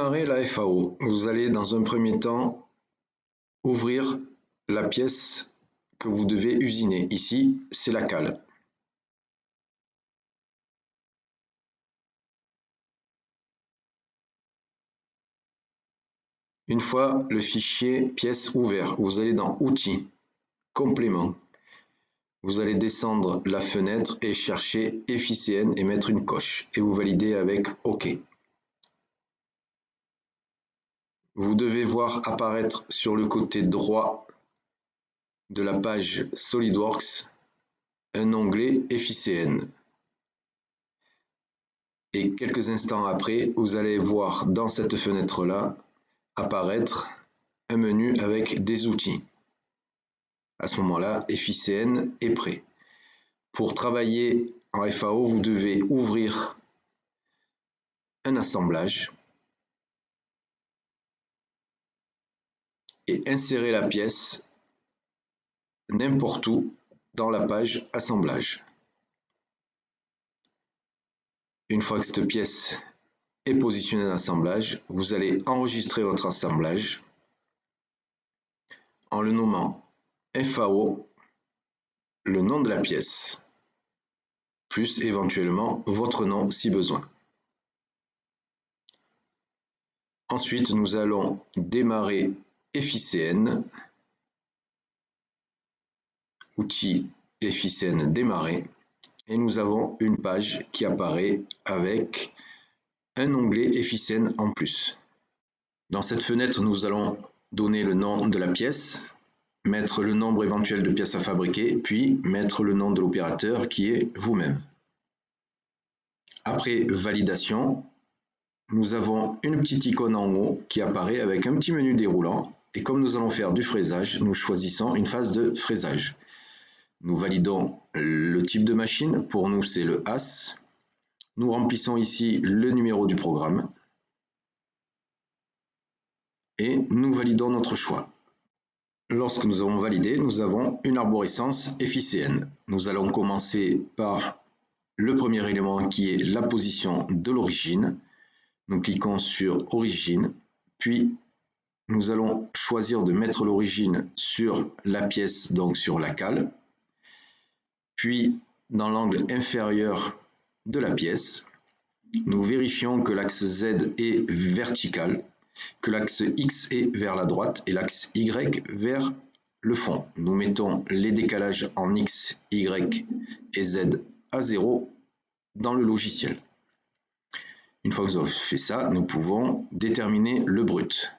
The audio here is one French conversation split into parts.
démarrer la FAO, vous allez dans un premier temps ouvrir la pièce que vous devez usiner. Ici, c'est la cale. Une fois le fichier pièce ouvert, vous allez dans Outils, Compléments. Vous allez descendre la fenêtre et chercher FICN et mettre une coche. Et vous validez avec OK. Vous devez voir apparaître sur le côté droit de la page SolidWorks un onglet FICN. Et quelques instants après, vous allez voir dans cette fenêtre-là apparaître un menu avec des outils. À ce moment-là, FICN est prêt. Pour travailler en FAO, vous devez ouvrir un assemblage et insérer la pièce n'importe où dans la page assemblage. Une fois que cette pièce est positionnée en assemblage, vous allez enregistrer votre assemblage en le nommant FAO, le nom de la pièce, plus éventuellement votre nom si besoin. Ensuite, nous allons démarrer FICN, outil FICN démarrer, et nous avons une page qui apparaît avec un onglet FICN en plus. Dans cette fenêtre, nous allons donner le nom de la pièce, mettre le nombre éventuel de pièces à fabriquer, puis mettre le nom de l'opérateur qui est vous-même. Après validation, nous avons une petite icône en haut qui apparaît avec un petit menu déroulant, et comme nous allons faire du fraisage, nous choisissons une phase de fraisage. Nous validons le type de machine, pour nous c'est le AS. Nous remplissons ici le numéro du programme et nous validons notre choix. Lorsque nous avons validé, nous avons une arborescence FICN. Nous allons commencer par le premier élément qui est la position de l'origine. Nous cliquons sur Origine, puis nous allons choisir de mettre l'origine sur la pièce, donc sur la cale. Puis, dans l'angle inférieur de la pièce, nous vérifions que l'axe Z est vertical, que l'axe X est vers la droite et l'axe Y vers le fond. Nous mettons les décalages en X, Y et Z à 0 dans le logiciel. Une fois que nous avons fait ça, nous pouvons déterminer le brut.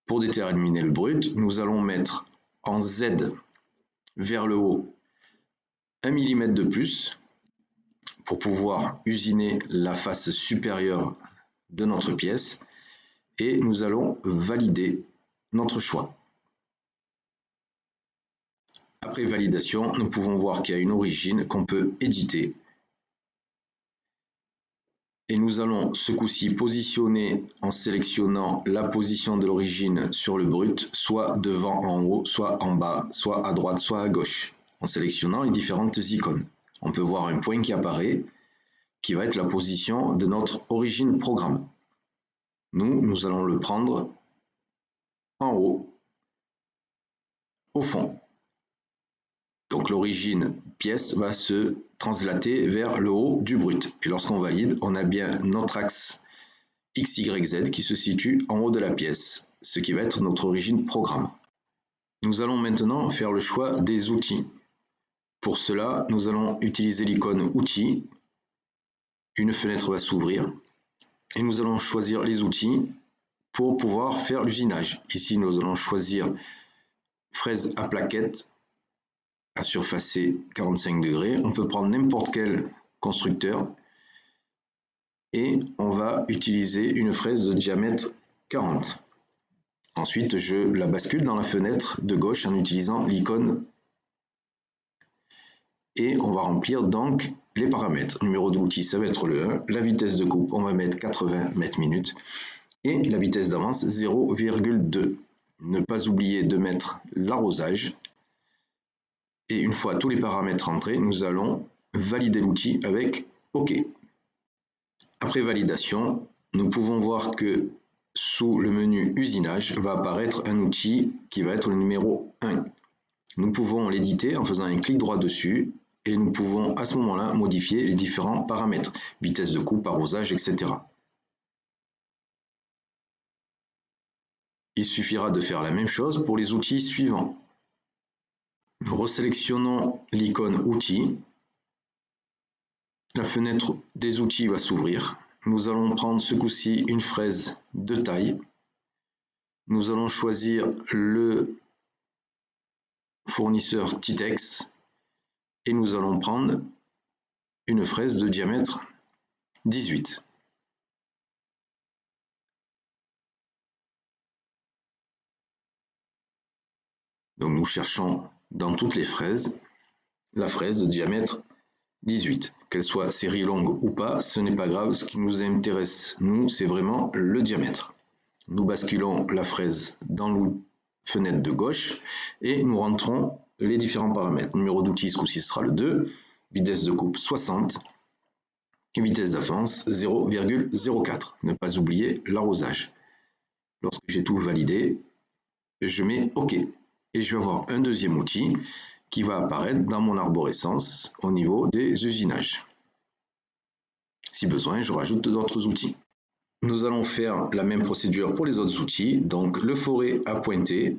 Pour déterminer le brut, nous allons mettre en Z vers le haut 1 mm de plus pour pouvoir usiner la face supérieure de notre pièce et nous allons valider notre choix. Après validation, nous pouvons voir qu'il y a une origine qu'on peut éditer. Et nous allons ce coup-ci positionner en sélectionnant la position de l'origine sur le brut, soit devant en haut, soit en bas, soit à droite, soit à gauche, en sélectionnant les différentes icônes. On peut voir un point qui apparaît, qui va être la position de notre origine programme. Nous allons le prendre en haut, au fond. Donc l'origine pièce va se translater vers le haut du brut. Et lorsqu'on valide, on a bien notre axe XYZ qui se situe en haut de la pièce, ce qui va être notre origine programme. Nous allons maintenant faire le choix des outils. Pour cela, nous allons utiliser l'icône Outils. Une fenêtre va s'ouvrir et nous allons choisir les outils pour pouvoir faire l'usinage. Ici, nous allons choisir fraise à plaquettes à surfacer 45 degrés. On peut prendre n'importe quel constructeur et on va utiliser une fraise de diamètre 40. Ensuite, je la bascule dans la fenêtre de gauche en utilisant l'icône et on va remplir donc les paramètres. Numéro d'outil, ça va être le 1. La vitesse de coupe, on va mettre 80 mètres minutes et la vitesse d'avance 0,2. Ne pas oublier de mettre l'arrosage. Et une fois tous les paramètres entrés, nous allons valider l'outil avec OK. Après validation, nous pouvons voir que sous le menu usinage va apparaître un outil qui va être le numéro 1. Nous pouvons l'éditer en faisant un clic droit dessus et nous pouvons à ce moment-là modifier les différents paramètres, vitesse de coupe, arrosage, etc. Il suffira de faire la même chose pour les outils suivants. Nous resélectionnons l'icône outils. La fenêtre des outils va s'ouvrir. Nous allons prendre ce coup-ci une fraise de taille. Nous allons choisir le fournisseur Titex et nous allons prendre une fraise de diamètre 18. Donc nous cherchons dans toutes les fraises la fraise de diamètre 18. Qu'elle soit série longue ou pas, ce n'est pas grave. Ce qui nous intéresse, nous, c'est vraiment le diamètre. Nous basculons la fraise dans la fenêtre de gauche et nous rentrons les différents paramètres. Numéro d'outil, ce coup-ci sera le 2, vitesse de coupe 60 et vitesse d'avance 0,04. Ne pas oublier l'arrosage. Lorsque j'ai tout validé, je mets OK. Et je vais avoir un deuxième outil qui va apparaître dans mon arborescence au niveau des usinages. Si besoin, je rajoute d'autres outils. Nous allons faire la même procédure pour les autres outils, donc le forêt à pointer,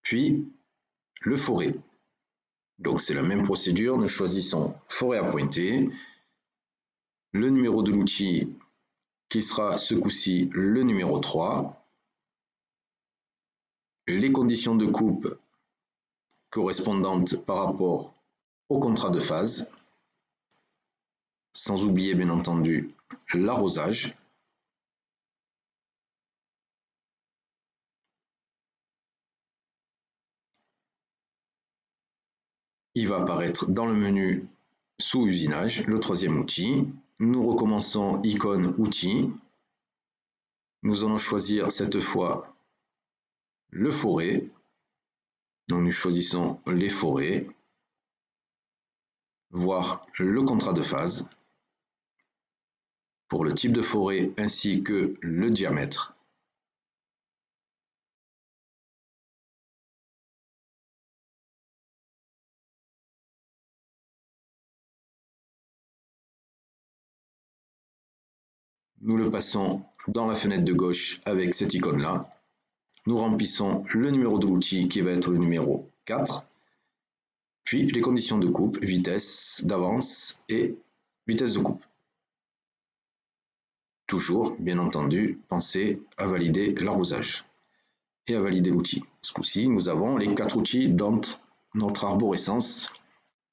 puis le forêt. Donc c'est la même procédure, nous choisissons forêt à pointer, le numéro de l'outil qui sera ce coup-ci le numéro 3, les conditions de coupe correspondantes par rapport au contrat de phase, sans oublier bien entendu l'arrosage. Il va apparaître dans le menu sous usinage, le troisième outil. Nous recommençons icône outil. Nous allons choisir cette fois le forêt. Donc nous choisissons les forêts. Voir le contrat de phase pour le type de forêt ainsi que le diamètre. Nous le passons dans la fenêtre de gauche avec cette icône-là. Nous remplissons le numéro de l'outil qui va être le numéro 4, puis les conditions de coupe, vitesse d'avance et vitesse de coupe. Toujours, bien entendu, pensez à valider l'arrosage et à valider l'outil. Ce coup-ci, nous avons les 4 outils dans notre arborescence.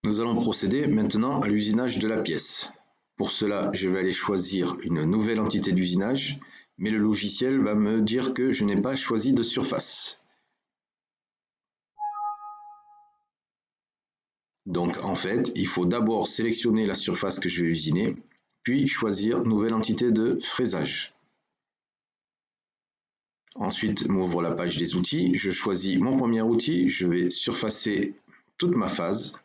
Nous allons procéder maintenant à l'usinage de la pièce. Pour cela, je vais aller choisir une nouvelle entité d'usinage, mais le logiciel va me dire que je n'ai pas choisi de surface. Donc en fait, il faut d'abord sélectionner la surface que je vais usiner, puis choisir nouvelle entité de fraisage. Ensuite, m'ouvre la page des outils, je choisis mon premier outil, je vais surfacer toute ma phase,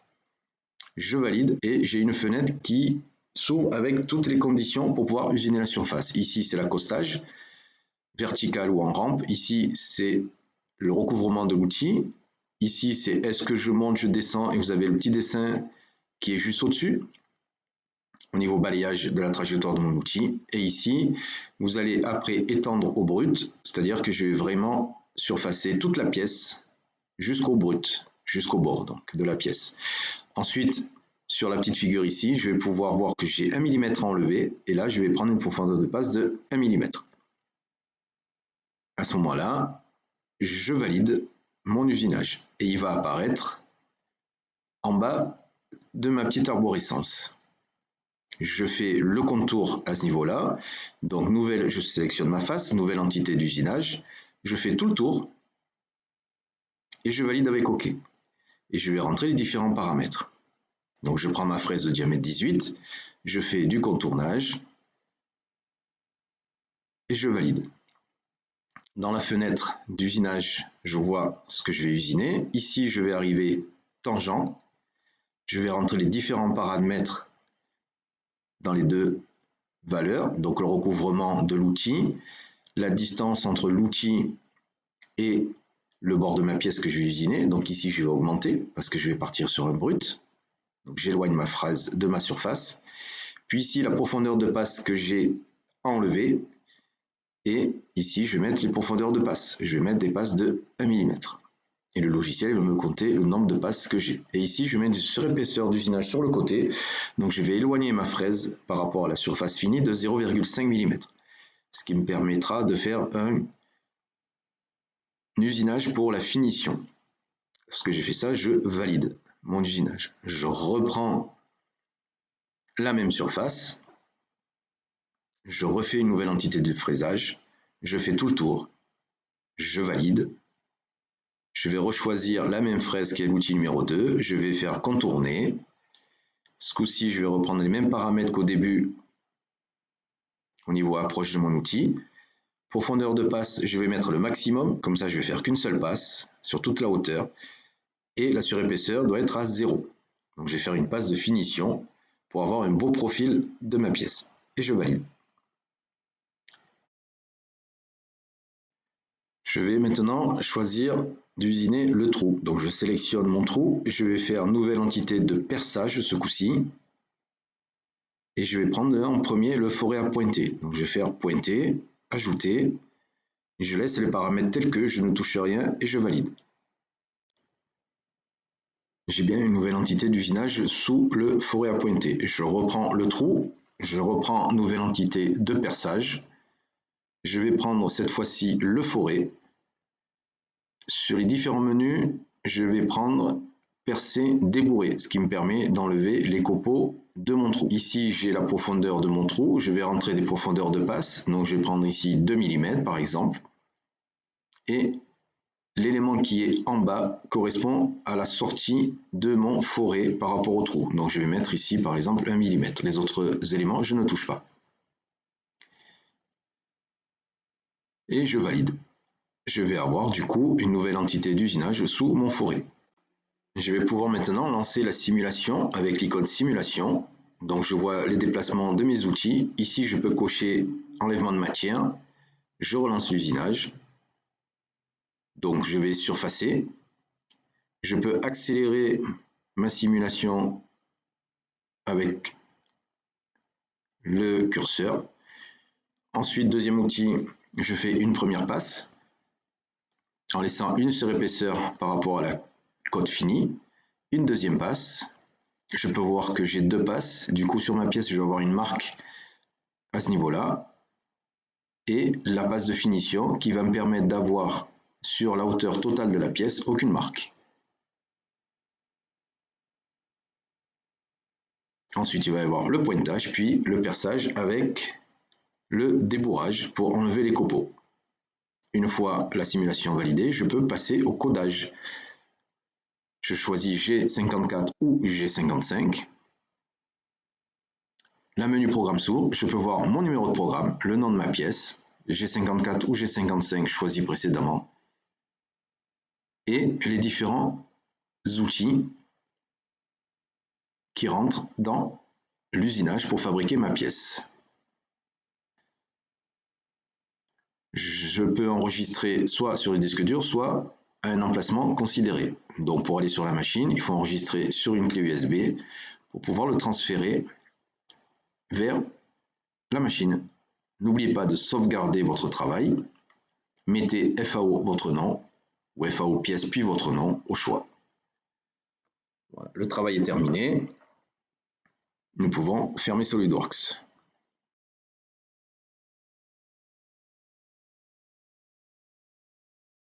je valide et j'ai une fenêtre qui s'ouvre avec toutes les conditions pour pouvoir usiner la surface. Ici, c'est l'accostage, vertical ou en rampe. Ici, c'est le recouvrement de l'outil. Ici, c'est est-ce que je monte, je descends et vous avez le petit dessin qui est juste au-dessus au niveau balayage de la trajectoire de mon outil. Et ici, vous allez après étendre au brut, c'est-à-dire que je vais vraiment surfacer toute la pièce jusqu'au brut, jusqu'au bord donc, de la pièce. Ensuite, sur la petite figure ici, je vais pouvoir voir que j'ai 1 mm à enlever et là, je vais prendre une profondeur de passe de 1 mm. À ce moment-là, je valide mon usinage et il va apparaître en bas de ma petite arborescence. Je fais le contour à ce niveau-là, donc nouvelle, je sélectionne ma face, nouvelle entité d'usinage, je fais tout le tour et je valide avec OK. Et je vais rentrer les différents paramètres. Donc je prends ma fraise de diamètre 18, je fais du contournage et je valide. Dans la fenêtre d'usinage, je vois ce que je vais usiner. Ici, je vais arriver tangent. Je vais rentrer les différents paramètres dans les deux valeur, donc le recouvrement de l'outil, la distance entre l'outil et le bord de ma pièce que je vais usiner. Donc ici, je vais augmenter parce que je vais partir sur un brut. Donc j'éloigne ma phrase de ma surface. Puis ici, la profondeur de passe que j'ai enlevée. Et ici, je vais mettre les profondeurs de passe. Je vais mettre des passes de 1 mm. Et le logiciel va me compter le nombre de passes que j'ai. Et ici, je vais mettre une surépaisseur d'usinage sur le côté. Donc je vais éloigner ma fraise par rapport à la surface finie de 0,5 mm. Ce qui me permettra de faire un usinage pour la finition. Lorsque j'ai fait ça, je valide mon usinage. Je reprends la même surface. Je refais une nouvelle entité de fraisage. Je fais tout le tour. Je valide. Je vais rechoisir la même fraise qui est l'outil numéro 2. Je vais faire contourner. Ce coup-ci, je vais reprendre les mêmes paramètres qu'au début au niveau approche de mon outil. Profondeur de passe, je vais mettre le maximum. Comme ça, je vais faire qu'une seule passe sur toute la hauteur. Et la surépaisseur doit être à 0. Donc, je vais faire une passe de finition pour avoir un beau profil de ma pièce. Et je valide. Je vais maintenant choisir d'usiner le trou. Donc je sélectionne mon trou, je vais faire nouvelle entité de perçage ce coup-ci. Et je vais prendre en premier le forêt à pointer. Donc je vais faire pointer, ajouter. Et je laisse les paramètres tels que, je ne touche rien et je valide. J'ai bien une nouvelle entité d'usinage sous le forêt à pointer. Je reprends le trou, je reprends nouvelle entité de perçage. Je vais prendre cette fois-ci le forêt. Sur les différents menus, je vais prendre percer, débourrer, ce qui me permet d'enlever les copeaux de mon trou. Ici, j'ai la profondeur de mon trou. Je vais rentrer des profondeurs de passe. Donc, je vais prendre ici 2 mm par exemple. Et l'élément qui est en bas correspond à la sortie de mon forêt par rapport au trou. Donc, je vais mettre ici par exemple 1 mm. Les autres éléments, je ne touche pas. Et je valide. Je vais avoir du coup une nouvelle entité d'usinage sous mon forêt. Je vais pouvoir maintenant lancer la simulation avec l'icône simulation. Donc je vois les déplacements de mes outils. Ici je peux cocher enlèvement de matière. Je relance l'usinage. Donc je vais surfacer. Je peux accélérer ma simulation avec le curseur. Ensuite, deuxième outil, je fais une première passe en laissant une surépaisseur par rapport à la cote finie. Une deuxième passe. Je peux voir que j'ai 2 passes. Du coup, sur ma pièce, je vais avoir une marque à ce niveau-là. Et la passe de finition qui va me permettre d'avoir sur la hauteur totale de la pièce aucune marque. Ensuite, il va y avoir le pointage, puis le perçage avec le débourrage pour enlever les copeaux. Une fois la simulation validée, je peux passer au codage. Je choisis G54 ou G55. La menu programme s'ouvre, je peux voir mon numéro de programme, le nom de ma pièce, G54 ou G55 choisi précédemment, et les différents outils qui rentrent dans l'usinage pour fabriquer ma pièce. Je peux enregistrer soit sur le disque dur, soit à un emplacement considéré. Donc pour aller sur la machine, il faut enregistrer sur une clé USB pour pouvoir le transférer vers la machine. N'oubliez pas de sauvegarder votre travail. Mettez FAO votre nom ou FAO pièce puis votre nom au choix. Voilà, le travail est terminé. Nous pouvons fermer SolidWorks.